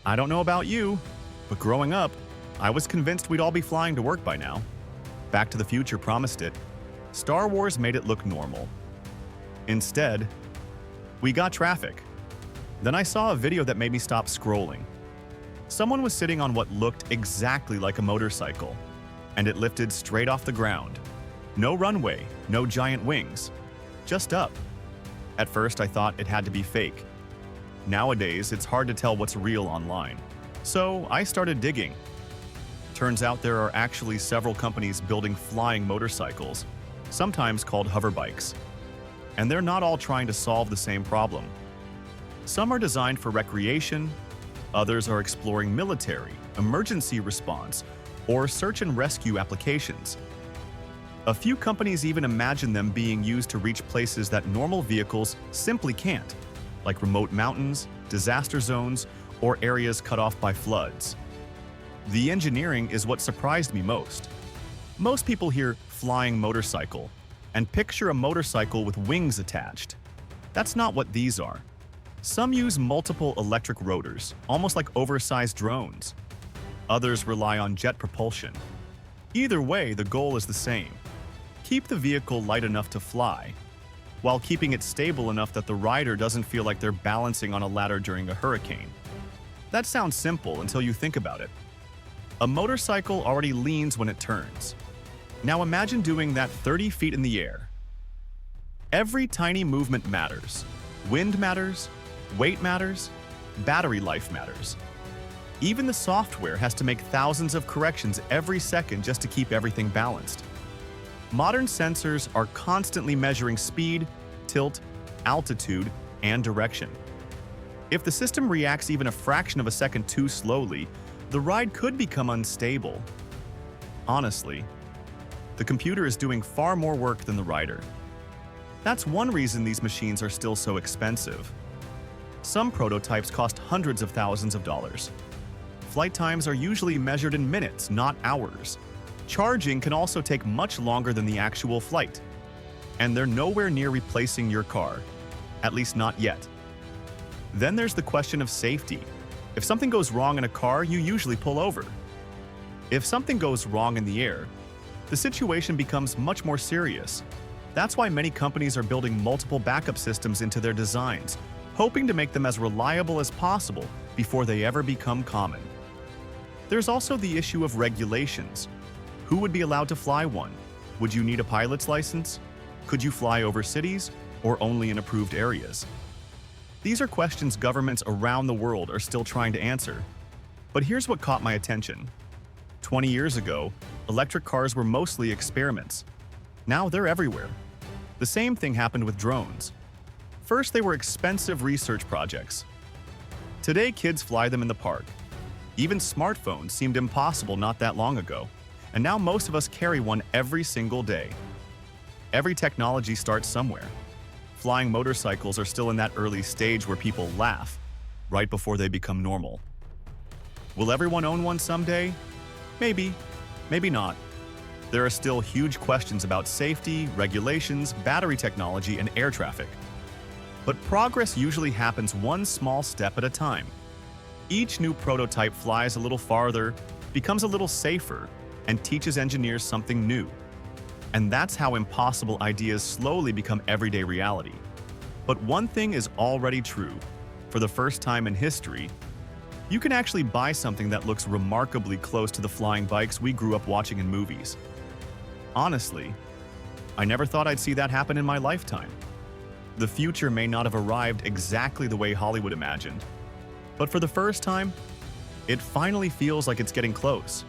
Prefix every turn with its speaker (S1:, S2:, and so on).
S1: I don't know about you, but growing up, I was convinced we'd all be flying to work by now. Back to the Future promised it. Star Wars made it look normal. Instead, we got traffic. Then I saw a video that made me stop scrolling. Someone was sitting on what looked exactly like a motorcycle, and it lifted straight off the ground. No runway, no giant wings, just up. At first, I thought it had to be fake. Nowadays, it's hard to tell what's real online. So I started digging. Turns out there are actually several companies building flying motorcycles, sometimes called hoverbikes. And they're not all trying to solve the same problem. Some are designed for recreation, others are exploring military, emergency response, or search and rescue applications. A few companies even imagine them being used to reach places that normal vehicles simply can't, like remote mountains, disaster zones, or areas cut off by floods. The engineering is what surprised me most. Most people hear flying motorcycle and picture a motorcycle with wings attached. That's not what these are. Some use multiple electric rotors, almost like oversized drones. Others rely on jet propulsion. Either way, the goal is the same. Keep the vehicle light enough to fly, while keeping it stable enough that the rider doesn't feel like they're balancing on a ladder during a hurricane. That sounds simple until you think about it. A motorcycle already leans when it turns. Now imagine doing that 30 feet in the air. Every tiny movement matters. Wind matters, weight matters, battery life matters. Even the software has to make thousands of corrections every second just to keep everything balanced. Modern sensors are constantly measuring speed, tilt, altitude, and direction. If the system reacts even a fraction of a second too slowly, the ride could become unstable. Honestly, the computer is doing far more work than the rider. That's one reason these machines are still so expensive. Some prototypes cost hundreds of thousands of dollars. Flight times are usually measured in minutes, not hours. Charging can also take much longer than the actual flight. And they're nowhere near replacing your car, at least not yet. Then there's the question of safety. If something goes wrong in a car, you usually pull over. If something goes wrong in the air, the situation becomes much more serious. That's why many companies are building multiple backup systems into their designs, hoping to make them as reliable as possible before they ever become common. There's also the issue of regulations. Who would be allowed to fly one? Would you need a pilot's license? Could you fly over cities or only in approved areas? These are questions governments around the world are still trying to answer. But here's what caught my attention. 20 years ago, electric cars were mostly experiments. Now they're everywhere. The same thing happened with drones. First, they were expensive research projects. Today, kids fly them in the park. Even smartphones seemed impossible not that long ago, and now most of us carry one every single day. Every technology starts somewhere. Flying motorcycles are still in that early stage where people laugh, right before they become normal. Will everyone own one someday? Maybe, maybe not. There are still huge questions about safety, regulations, battery technology, and air traffic. But progress usually happens one small step at a time. Each new prototype flies a little farther, becomes a little safer, and teaches engineers something new. And that's how impossible ideas slowly become everyday reality. But one thing is already true. For the first time in history, you can actually buy something that looks remarkably close to the flying bikes we grew up watching in movies. Honestly, I never thought I'd see that happen in my lifetime. The future may not have arrived exactly the way Hollywood imagined, but for the first time, it finally feels like it's getting close.